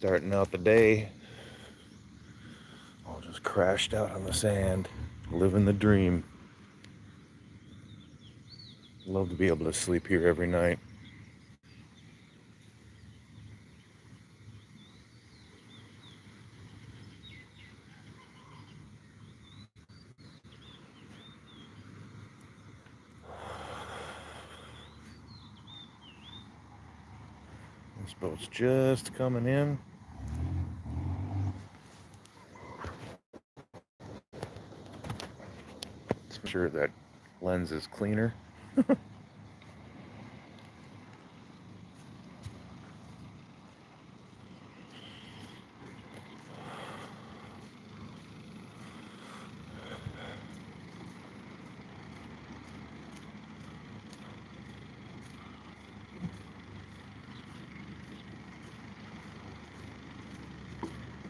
Starting out the day, all just crashed out on the sand, living the dream. Love to be able to sleep here every night. This boat's just coming in. Let's make sure that lens is cleaner.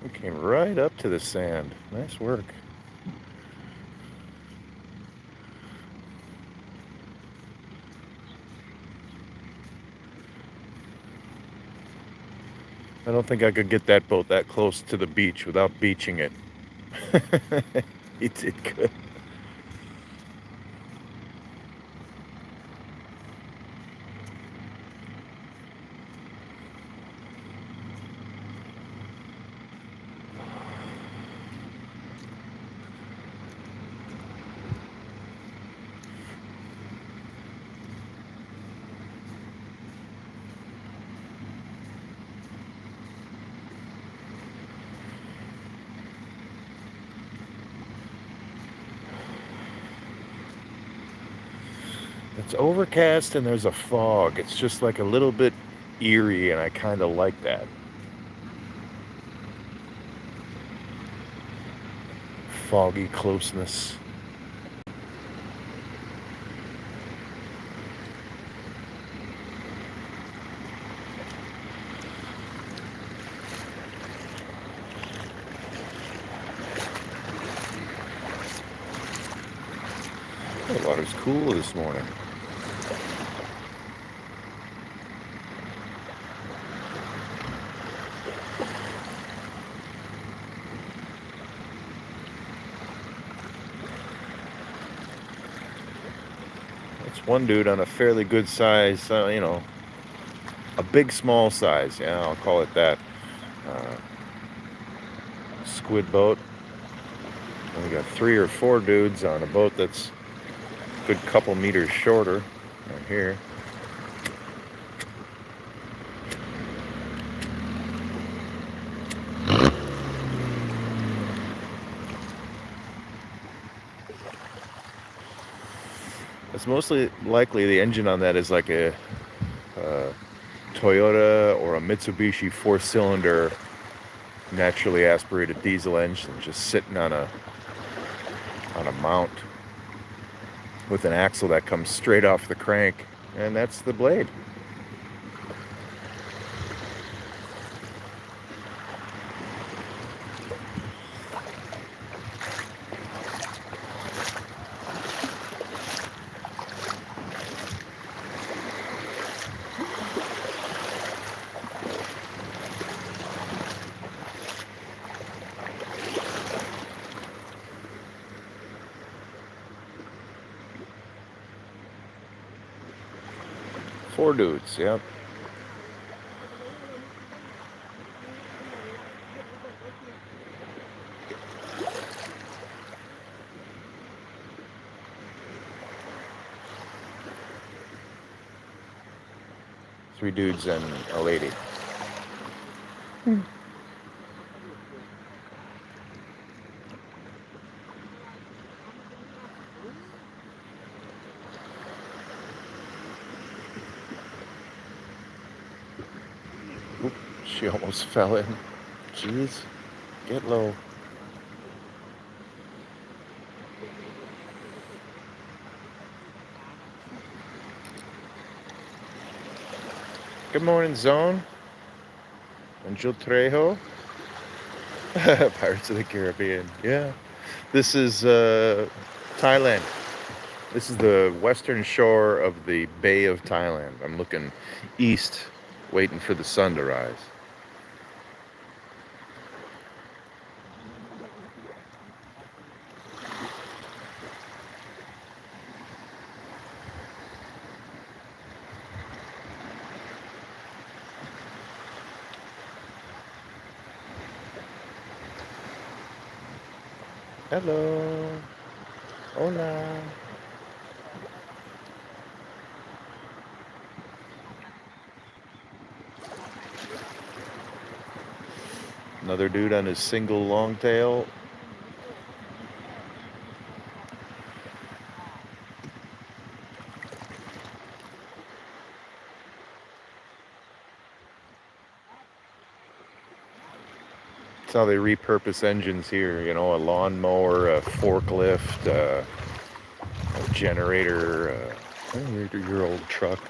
We came right up to the sand. Nice work. I don't think I could get that boat that close to the beach without beaching it. He did good. It's overcast and there's a fog. It's just like a little bit eerie, and I kind of like that. Foggy closeness. The water's cool this morning. It's one dude on a fairly good size, a big small size. Yeah, I'll call it that. Uh, Squid boat. And we got 3 or 4 dudes on a boat that's a good couple meters shorter right here. It's mostly likely the engine on that is like a Toyota or a Mitsubishi 4-cylinder naturally aspirated diesel engine just sitting on a mount with an axle that comes straight off the crank, and that's the blade. Four dudes, yep. Three dudes and a lady. Oop, she almost fell in. Jeez, get low. Good morning, Zone. Angel Trejo. Pirates of the Caribbean. Yeah. This is Thailand. This is the western shore of the Bay of Thailand. I'm looking east, waiting for the sun to rise. Hello. Hola. Another dude on his single longtail. That's how they repurpose engines here. You know, a lawnmower, a forklift, a generator, your old truck.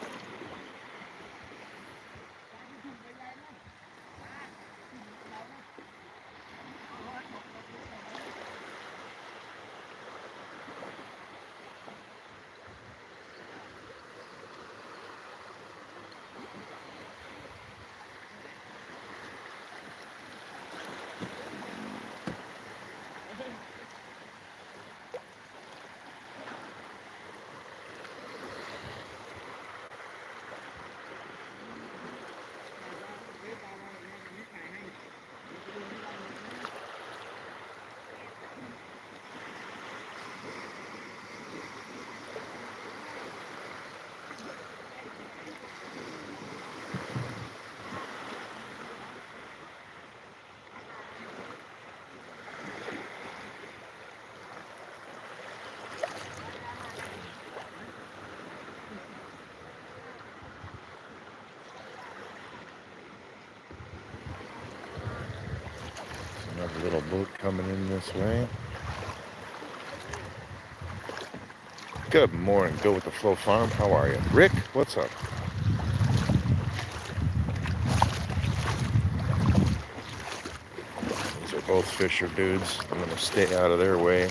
Another little boat coming in this way. Good morning, Go With The Flow Farm. How are you? Rick, what's up? These are both fisher dudes. I'm going to stay out of their way.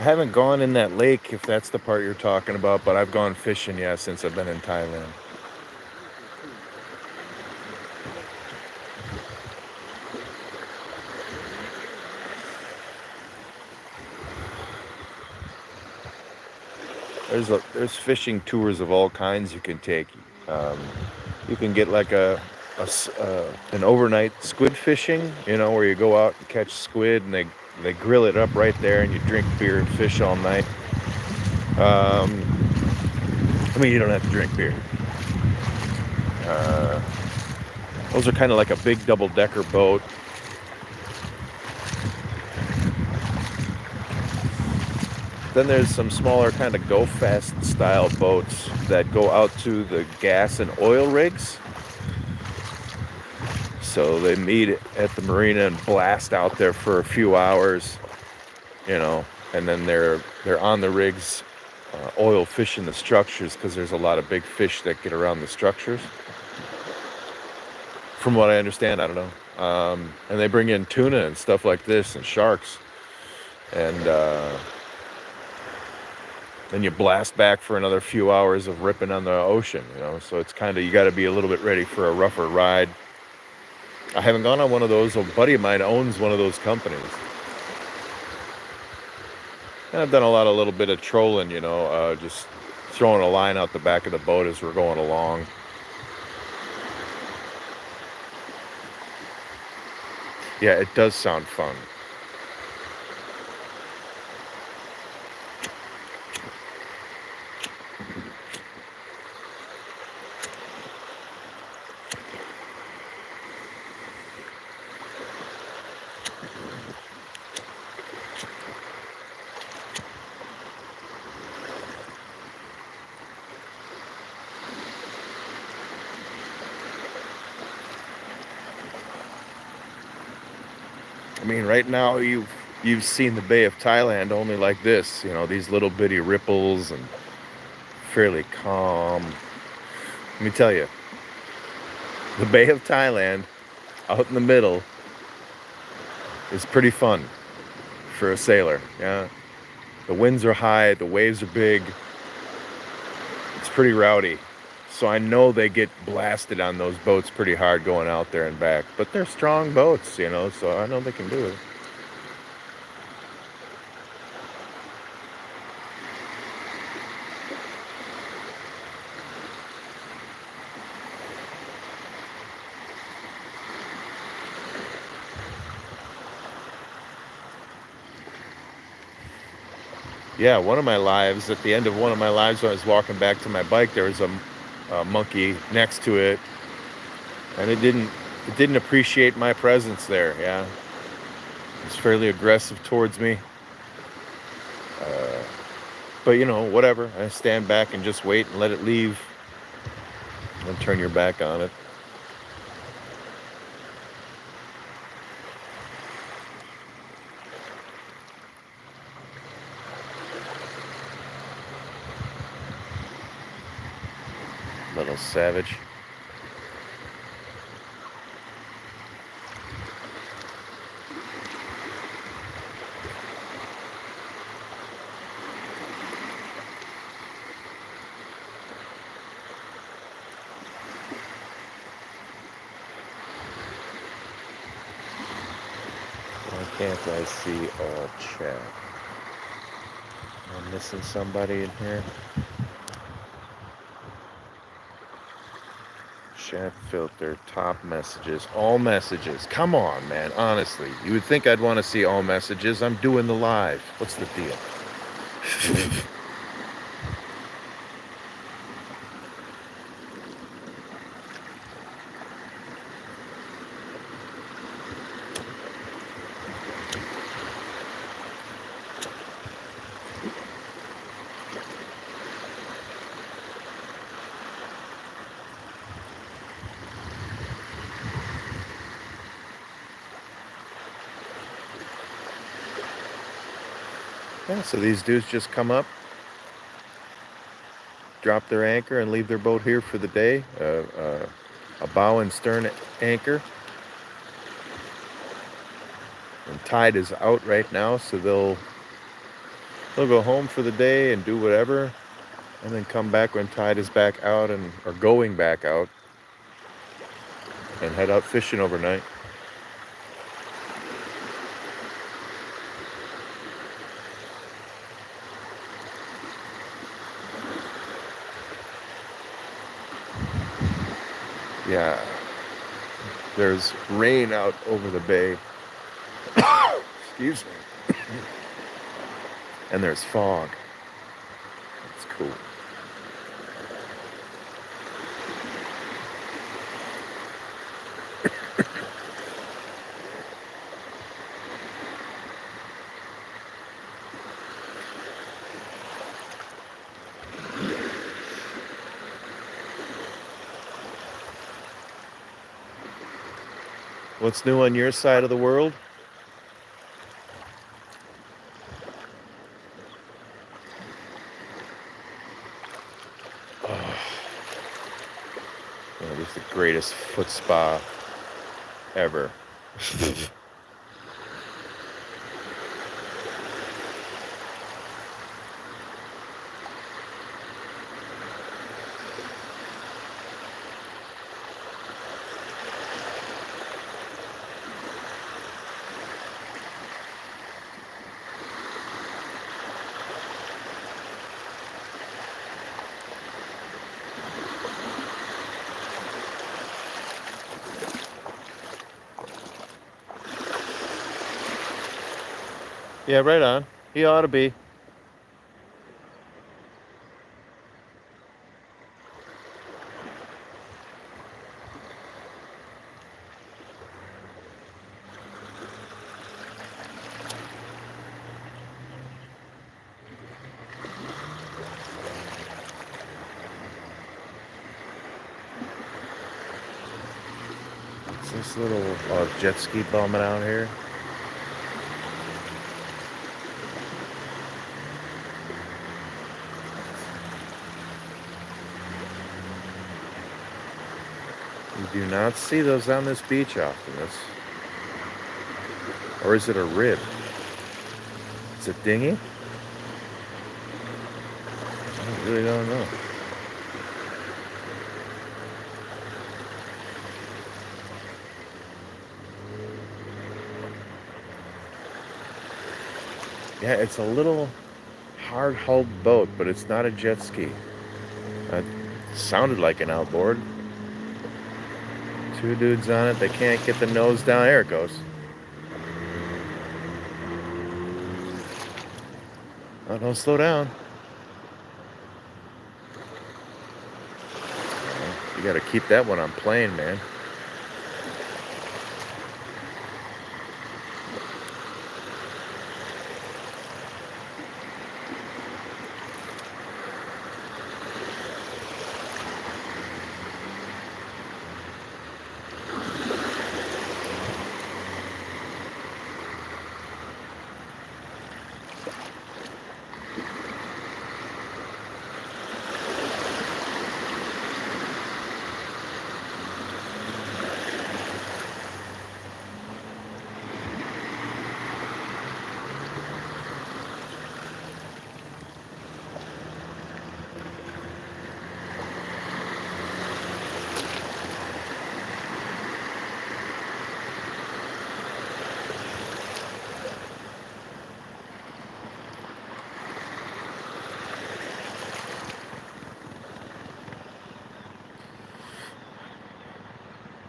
I haven't gone in that lake, if that's the part you're talking about, but I've gone fishing, yeah, since I've been in Thailand. There's fishing tours of all kinds you can take. You can get like an overnight squid fishing, where you go out and catch squid and they grill it up right there and you drink beer and fish all night. I mean, you don't have to drink beer. Those are kind of like a big double-decker boat. Then there's some smaller kind of go fast style boats that go out to the gas and oil rigs. So they meet at the marina and blast out there for a few hours, and then they're on the rigs oil fish in the structures because there's a lot of big fish that get around the structures. From what I understand, I don't know. And they bring in tuna and stuff like this and sharks. And then you blast back for another few hours of ripping on the ocean, you know. So it's kind of, you got to be a little bit ready for a rougher ride. I haven't gone on one of those. A buddy of mine owns one of those companies. And I've done a little bit of trolling, you know, just throwing a line out the back of the boat as we're going along. Yeah, it does sound fun. I mean, right now you've seen the Bay of Thailand only like this, you know, these little bitty ripples and fairly calm. Let me tell you, the Bay of Thailand out in the middle is pretty fun for a sailor. Yeah, the winds are high, the waves are big. It's pretty rowdy. So I know they get blasted on those boats pretty hard going out there and back, but they're strong boats, you know, so I know they can do it. Yeah, one of my lives, at the end of one of my lives when I was walking back to my bike, there was a monkey next to it, and it didn't appreciate my presence there. Yeah, it was fairly aggressive towards me. Uh, but you know, whatever. I stand back and just wait and let it leave, and then turn your back on it. Little savage. Why can't I see all chat? Am I missing somebody in here? Chat filter, top messages, all messages. Come on, man. Honestly, you would think I'd want to see all messages. I'm doing the live. What's the deal? Yeah, so these dudes just come up, drop their anchor, and leave their boat here for the day. A bow and stern anchor. And tide is out right now, so they'll go home for the day and do whatever, and then come back when tide is back out and or going back out, and head out fishing overnight. Yeah, there's rain out over the bay. Excuse me. And there's fog. It's cool. What's new on your side of the world? greatest foot spa ever. Yeah, right on. He ought to be. Is this little jet ski bumming out here? You do not see those on this beach often. Or is it a rib? It's a dinghy? I really don't know. Yeah, it's a little hard-hulled boat, but it's not a jet ski. It sounded like an outboard. Two dudes on it. They can't get the nose down. There it goes. Oh, don't slow down. You got to keep that one on plane, man.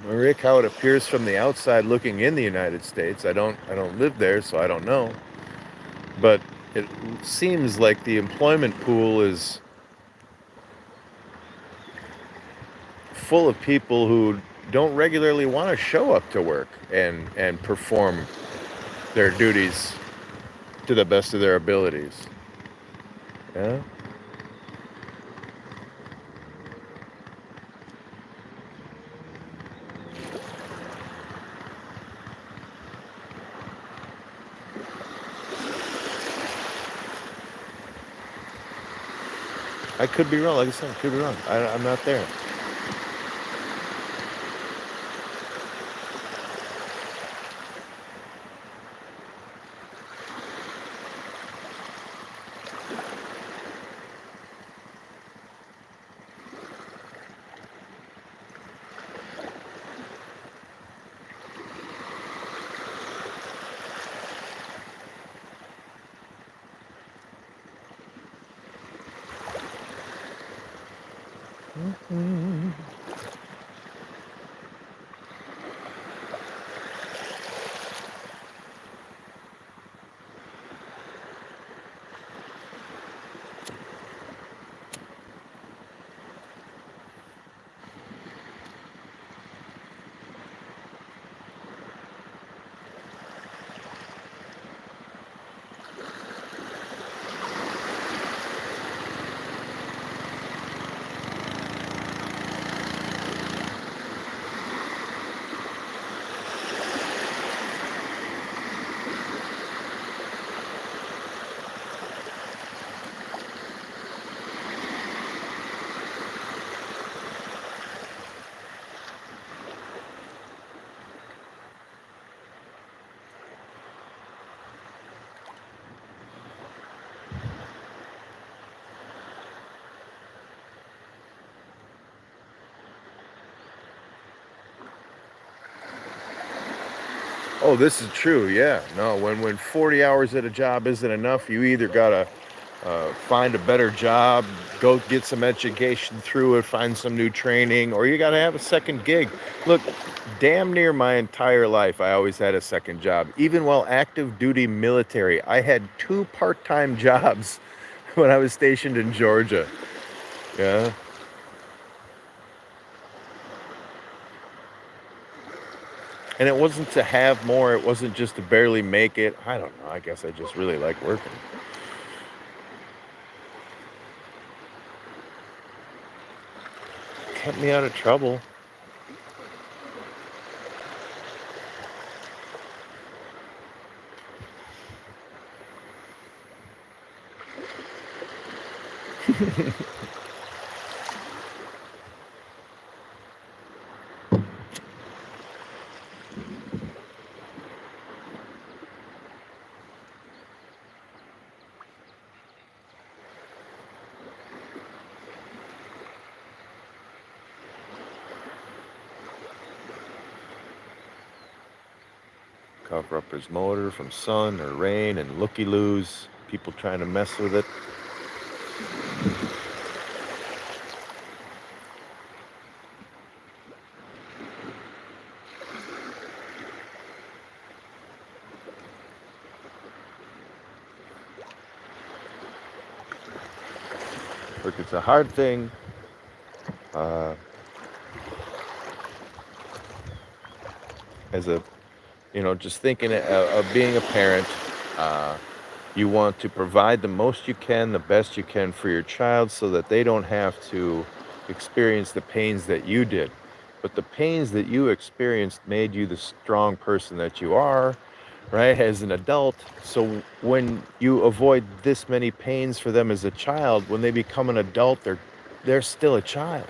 Rick, how it appears from the outside looking in the United States. I don't live there, so I don't know. But it seems like the employment pool is full of people who don't regularly want to show up to work and perform their duties to the best of their abilities. Yeah? I could be wrong. Like I said, I could be wrong. I'm not there. Oh, this is true. Yeah. No, when 40 hours at a job isn't enough, you either gotta find a better job, go get some education through it, find some new training, or you gotta have a second gig. Look, damn near my entire life, I always had a second job. Even while active duty military, I had two part-time jobs when I was stationed in Georgia. Yeah. And it wasn't to have more, it wasn't just to barely make it. I don't know. I guess I just really like working. Kept me out of trouble. Cover up his motor from sun or rain and looky-loos. People trying to mess with it. Look, it's a hard thing. Uh, as a, just thinking of being a parent, uh, you want to provide the most you can, the best you can for your child so that they don't have to experience the pains that you did. But the pains that you experienced made you the strong person that you are, right, as an adult. So when you avoid this many pains for them as a child, when they become an adult, they're still a child.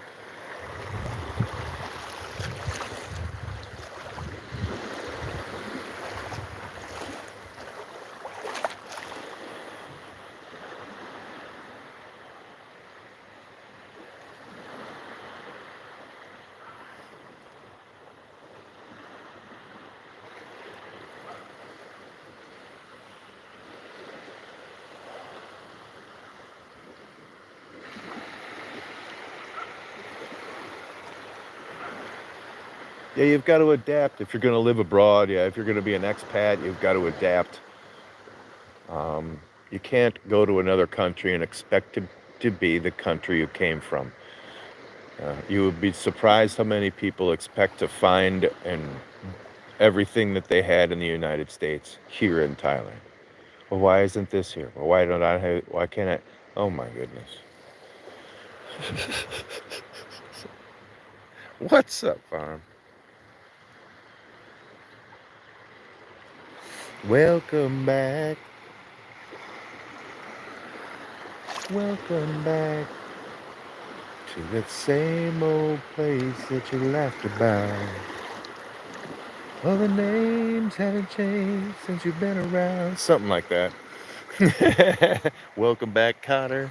Yeah, you've got to adapt if you're going to live abroad. Yeah, if you're going to be an expat, you've got to adapt. You can't go to another country and expect to be the country you came from. You would be surprised how many people expect to find and everything that they had in the United States here in Thailand. Well, why isn't this here? Well, why don't I have? Why can't I? Oh my goodness! What's up, farm? Welcome back. Welcome back to that same old place that you laughed about. Well, the names haven't changed since you've been around. Something like that. Welcome back, Cotter.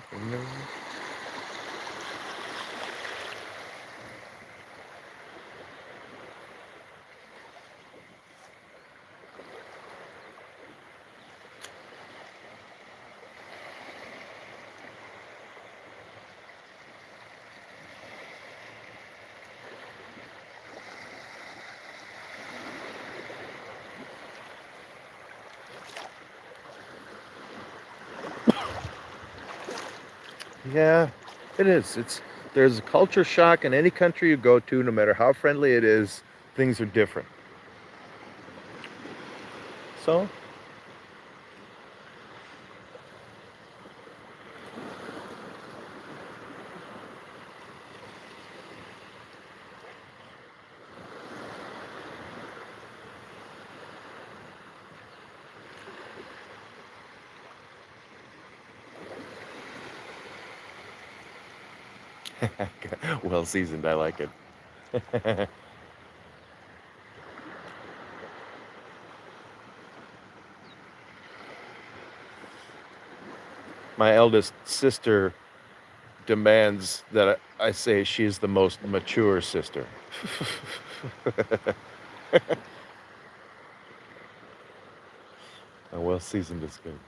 Yeah, it is. There's a culture shock in any country you go to, no matter how friendly it is, things are different. So, well seasoned, I like it. My eldest sister demands that I say she's the most mature sister. And well seasoned is good.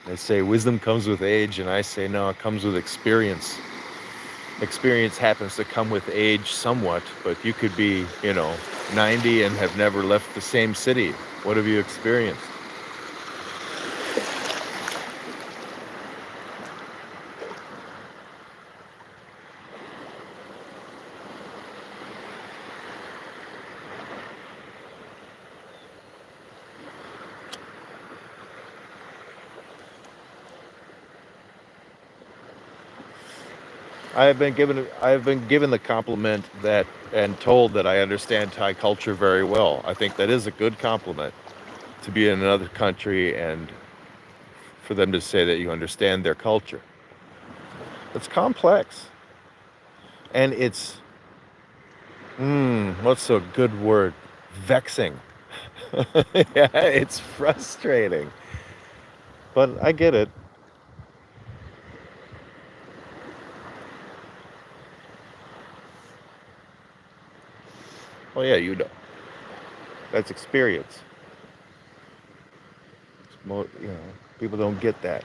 They say wisdom comes with age, and I say no, it comes with experience. Experience happens to come with age somewhat, but you could be, 90 and have never left the same city. What have you experienced? I have been given the compliment that and told that I understand Thai culture very well. I think that is a good compliment to be in another country and for them to say that you understand their culture. It's complex and it's what's a good word? Vexing. Yeah, it's frustrating. But I get it. Well, yeah, that's experience. People don't get that.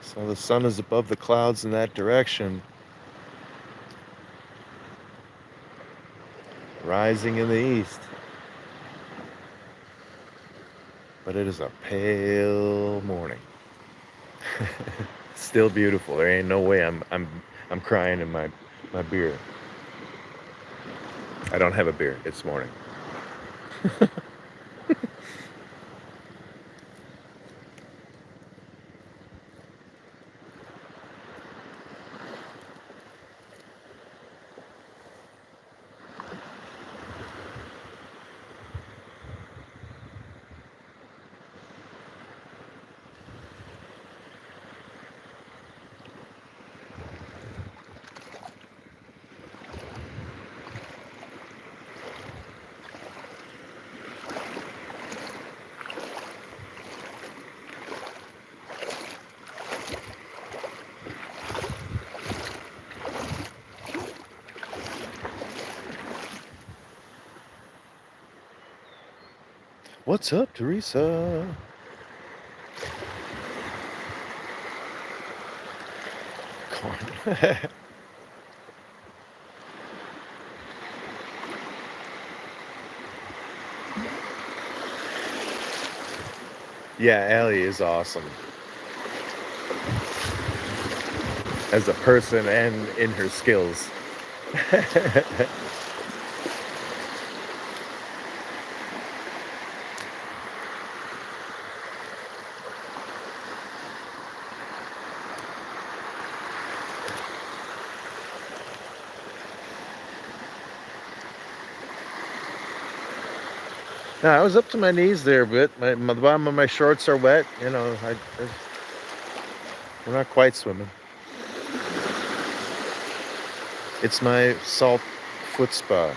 So the sun is above the clouds in that direction, rising in the east. But it is a pale morning. Still beautiful. There ain't no way I'm crying in my beer. I don't have a beer. It's morning. What's up, Teresa? Corn. Yeah, Allie is awesome as a person and in her skills. No, I was up to my knees there, but the bottom of my shorts are wet. We're not quite swimming. It's my salt foot spa.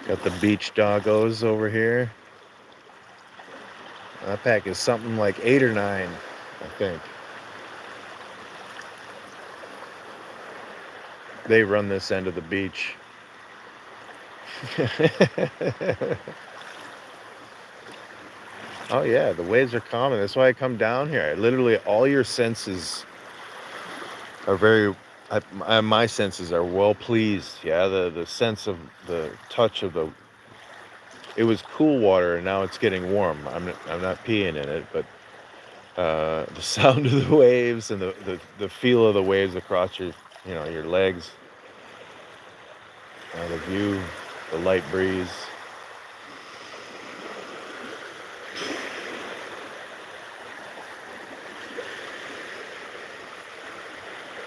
Got the beach doggos over here. That pack is something like 8 or 9, I think. They run this end of the beach. Oh yeah, the waves are calming. That's why I come down here. Literally, all your senses are very. My senses are well pleased. Yeah, the sense of the touch of the. It was cool water, and now it's getting warm. I'm not peeing in it, but the sound of the waves and the feel of the waves across your legs, the view, the light breeze.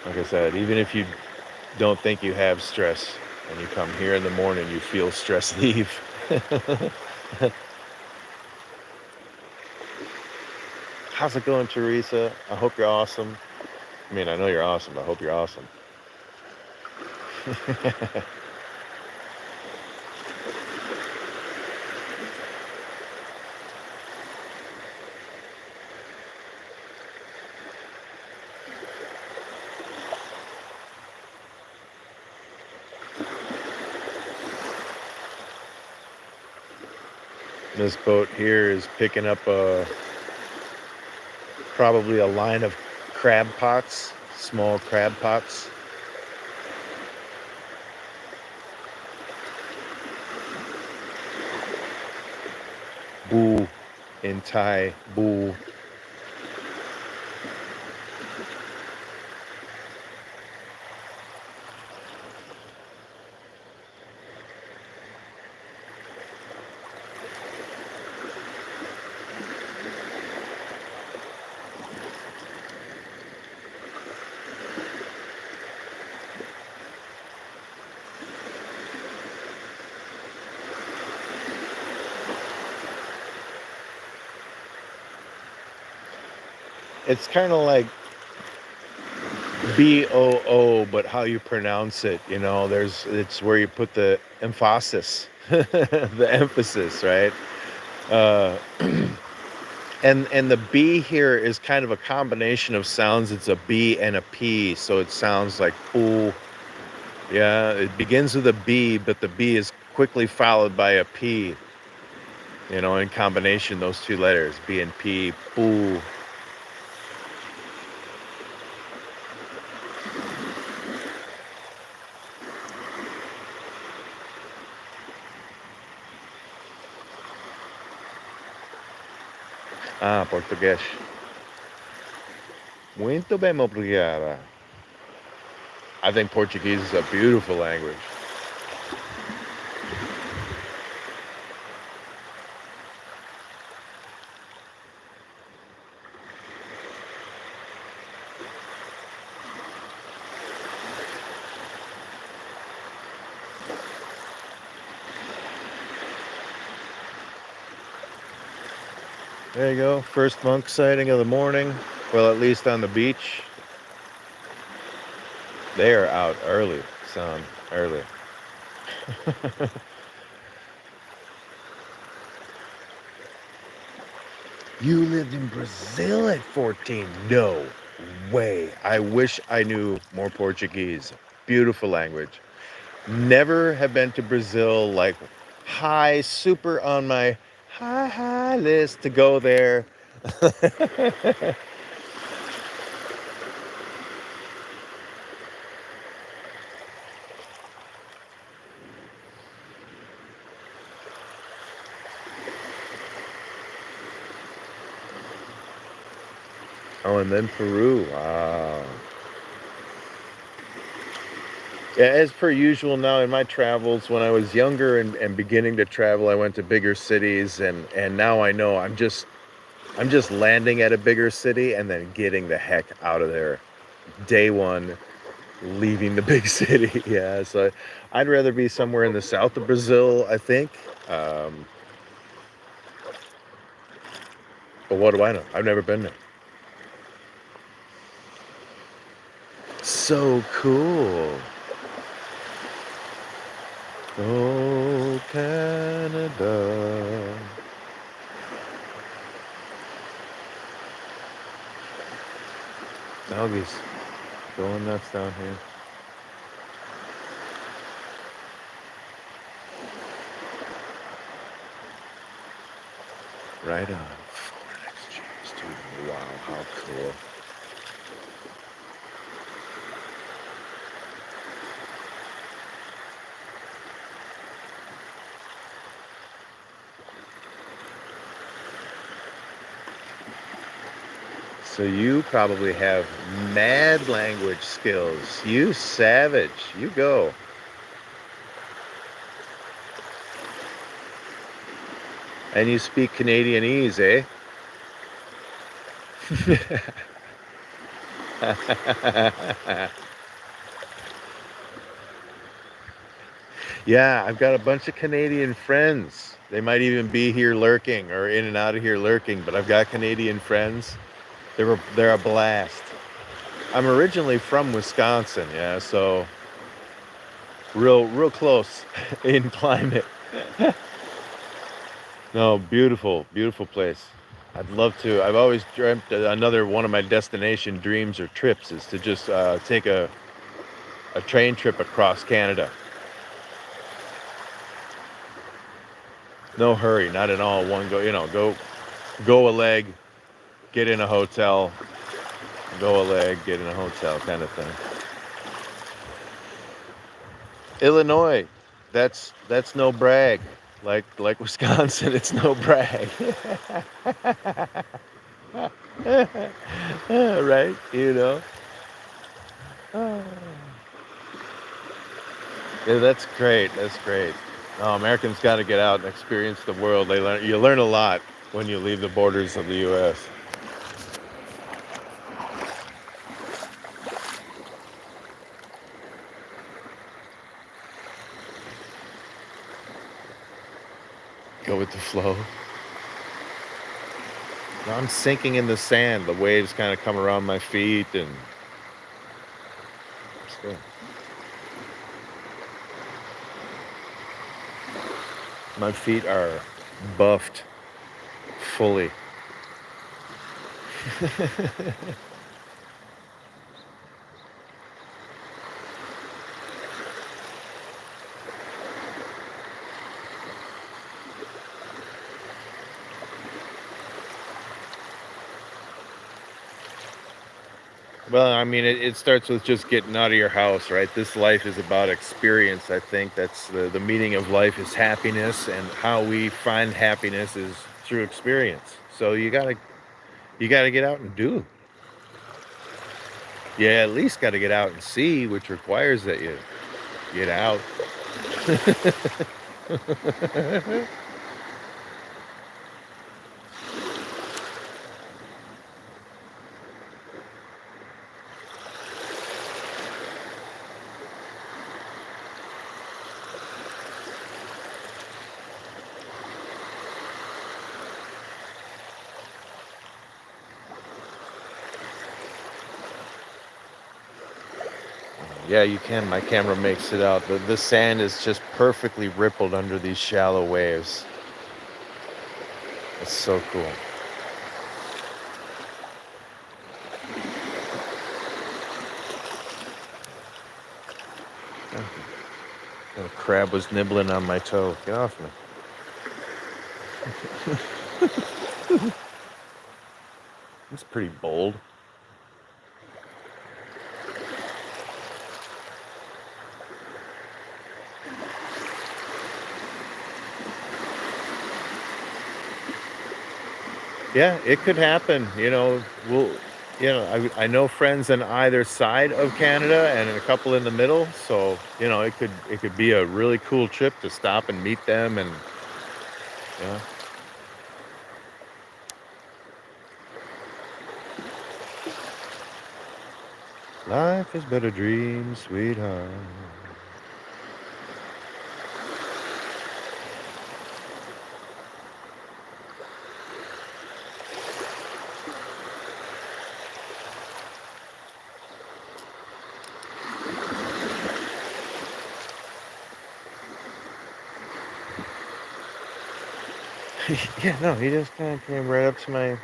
Like I said, even if you don't think you have stress and you come here in the morning, you feel stress leave. How's it going, Teresa? I hope you're awesome. I mean, I know you're awesome. I hope you're awesome. This boat here is picking up probably a line of crab pots, small crab pots. Bu in Thai, bu. It's kind of like BOO, but how you pronounce it, it's where you put the emphasis, the emphasis, right? Uh, and the B here is kind of a combination of sounds. It's a B and a P, so it sounds like pool. Yeah, it begins with a B, but the B is quickly followed by a P. In combination, those two letters, B and P, pool. Ah, português. Muito bem, obrigada. I think Portuguese is a beautiful language. There you go. First monk sighting of the morning. Well, at least on the beach. They are out early, son. Early. You lived in Brazil at 14? No way. I wish I knew more Portuguese. Beautiful language. Never have been to Brazil. Like, super on my high list to go there. Oh, and then Peru. Wow. Yeah, as per usual now in my travels, when I was younger and beginning to travel, I went to bigger cities, and now I know I'm just landing at a bigger city and then getting the heck out of there. Day one, leaving the big city. Yeah, so I'd rather be somewhere in the south of Brazil, I think. Um, but what do I know? I've never been there. So cool. Oh, Canada. Doggies going nuts down here. Right on. Wow, how cool. So you probably have mad language skills. You savage. You go. And you speak Canadianese, eh? Yeah, I've got a bunch of Canadian friends. They might even be here lurking or in and out of here lurking, but I've got Canadian friends. They're a blast. I'm originally from Wisconsin, yeah, so real close in climate. No, beautiful place. I'd love to. I've always dreamt another one of my destination dreams or trips is to just take a train trip across Canada. No hurry, not at all. One go, go a leg, get in a hotel, go a leg, get in a hotel, kind of thing. Illinois, that's no brag. Like Wisconsin, it's no brag. Right? Oh. Yeah, that's great. That's great. Oh, Americans got to get out and experience the world. You learn a lot when you leave the borders of the U.S. Go with the flow. I'm sinking in the sand. The waves kind of come around my feet, and still, my feet are buffed fully. Well, I mean, it starts with just getting out of your house, right? This life is about experience. I think that's the meaning of life is happiness, and how we find happiness is through experience. So you gotta get out and do. You at least got to get out and see, which requires that you get out. Yeah, you can. My camera makes it out. The sand is just perfectly rippled under these shallow waves. It's so cool. A crab was nibbling on my toe. Get off me. It's pretty bold. Yeah, it could happen. I know friends on either side of Canada and a couple in the middle. So, it could be a really cool trip to stop and meet them, and you know. Life is but a dream, sweetheart. Yeah, no, he just kind of came right up to my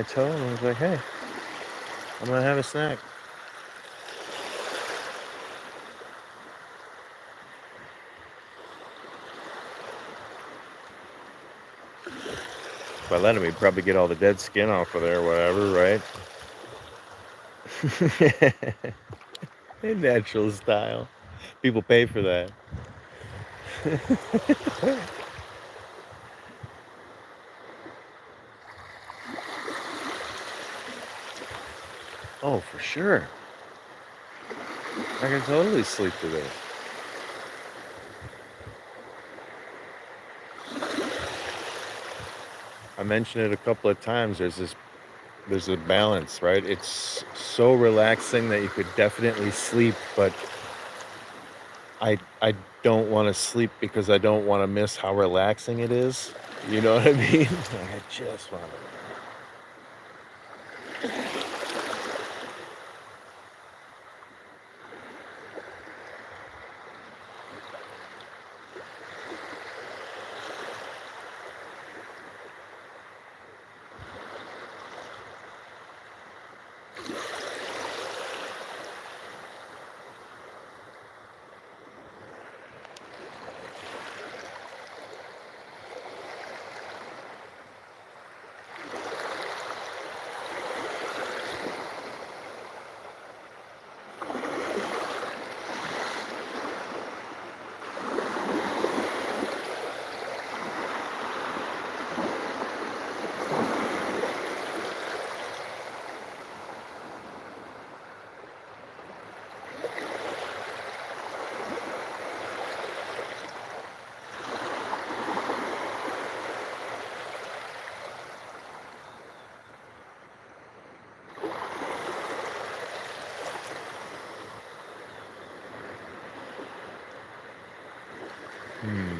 toe and was like, "Hey, I'm gonna have a snack." If I let him, he'd probably get all the dead skin off of there or whatever, right? In natural style. People pay for that. Oh, for sure. I can totally sleep to this. I mentioned it a couple of times. There's a balance, right? It's so relaxing that you could definitely sleep, but I don't want to sleep because I don't want to miss how relaxing it is. You know what I mean? Like I just want to. Hmm.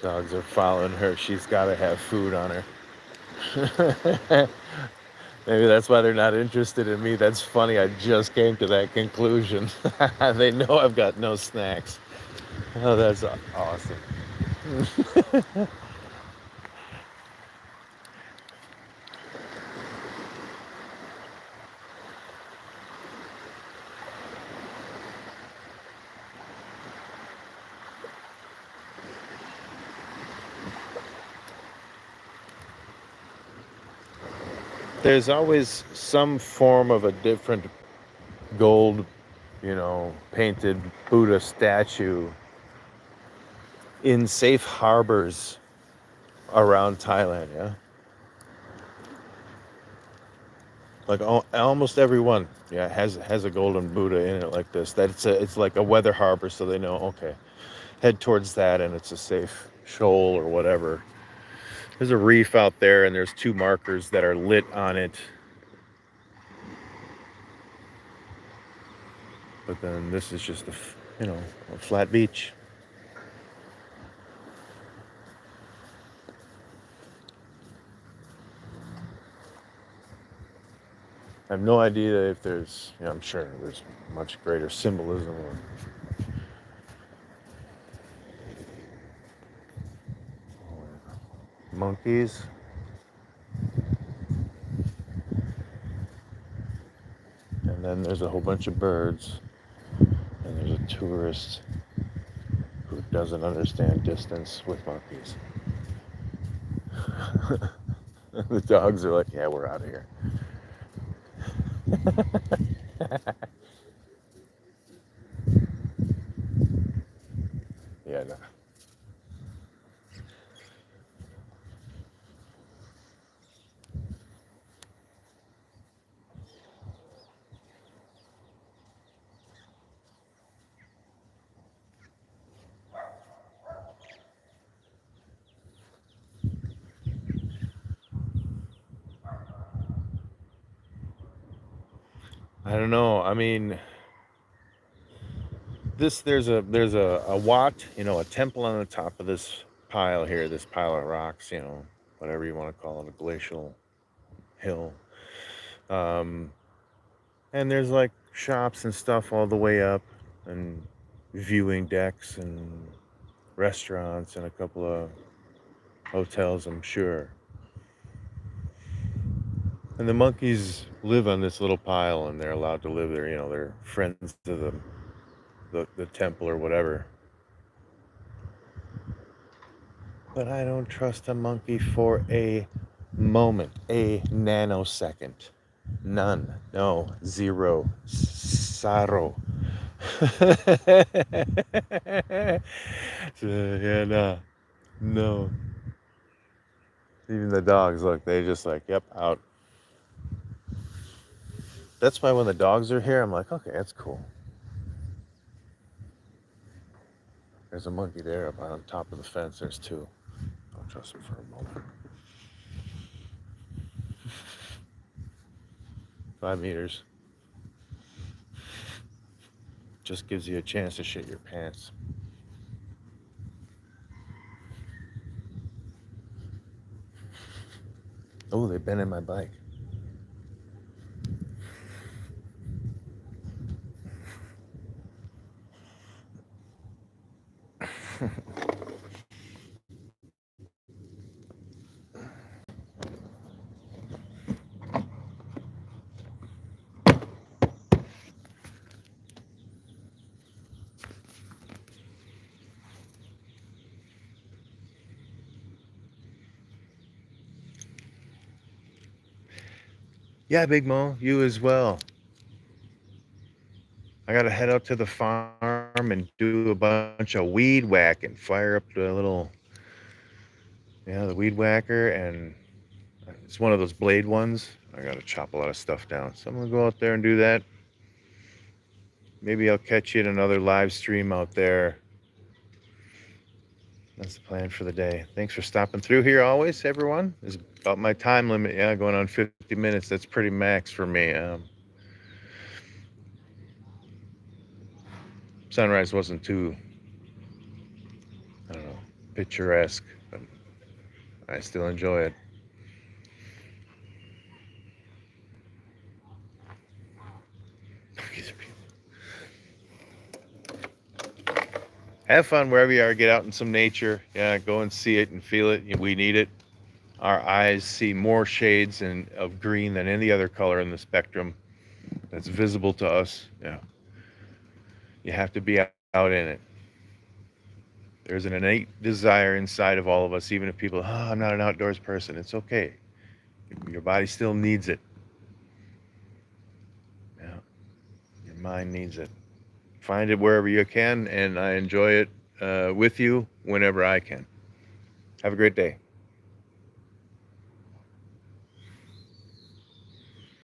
Dogs are following her. She's got to have food on her. Maybe that's why they're not interested in me. That's funny. I just came to that conclusion. They know I've got no snacks. Oh, that's awesome. There's always some form of a different gold, painted Buddha statue in safe harbors around Thailand. Yeah, like almost every one. Yeah, has a golden Buddha in it like this. That it's like a weather harbor, so they know. Okay, head towards that, and it's a safe shoal or whatever. There's a reef out there, and there's 2 markers that are lit on it. But then this is just a flat beach. I have no idea if there's, I'm sure there's much greater symbolism or monkeys. And then there's a whole bunch of birds. And there's a tourist who doesn't understand distance with monkeys. The dogs are like, yeah, we're out of here. Yeah, no. I don't know. I mean, there's a wat, a temple on the top of this pile here, this pile of rocks, whatever you want to call it, a glacial hill. Um, and there's like shops and stuff all the way up, and viewing decks and restaurants and a couple of hotels, I'm sure. And the monkeys live on this little pile, and they're allowed to live there. They're friends to the temple or whatever. But I don't trust a monkey for a moment, a nanosecond. None. No. Zero. Sorrow. Yeah, no. Even the dogs, look, they just like, yep, out. That's why when the dogs are here, I'm like, okay, that's cool. There's a monkey there up on top of the fence. There's 2. Don't trust him for a moment. 5 meters. Just gives you a chance to shit your pants. Oh, they've been in my bike. Yeah, Big Mo, you as well. I gotta head out to the farm and do a bunch of weed whacking. Fire up the weed whacker, and it's one of those blade ones. I gotta chop a lot of stuff down. So I'm gonna go out there and do that. Maybe I'll catch you in another live stream out there. That's the plan for the day. Thanks for stopping through here always, everyone. It's about my time limit. Yeah, going on 50 minutes. That's pretty max for me. Sunrise wasn't too, I don't know, picturesque, but I still enjoy it. Have fun wherever you are. Get out in some nature. Yeah, go and see it and feel it. We need it. Our eyes see more shades of green than any other color in the spectrum that's visible to us. Yeah. You have to be out in it. There's an innate desire inside of all of us, even if people, I'm not an outdoors person. It's okay. Your body still needs it. Yeah. Your mind needs it. Find it wherever you can, and I enjoy it with you whenever I can. Have a great day.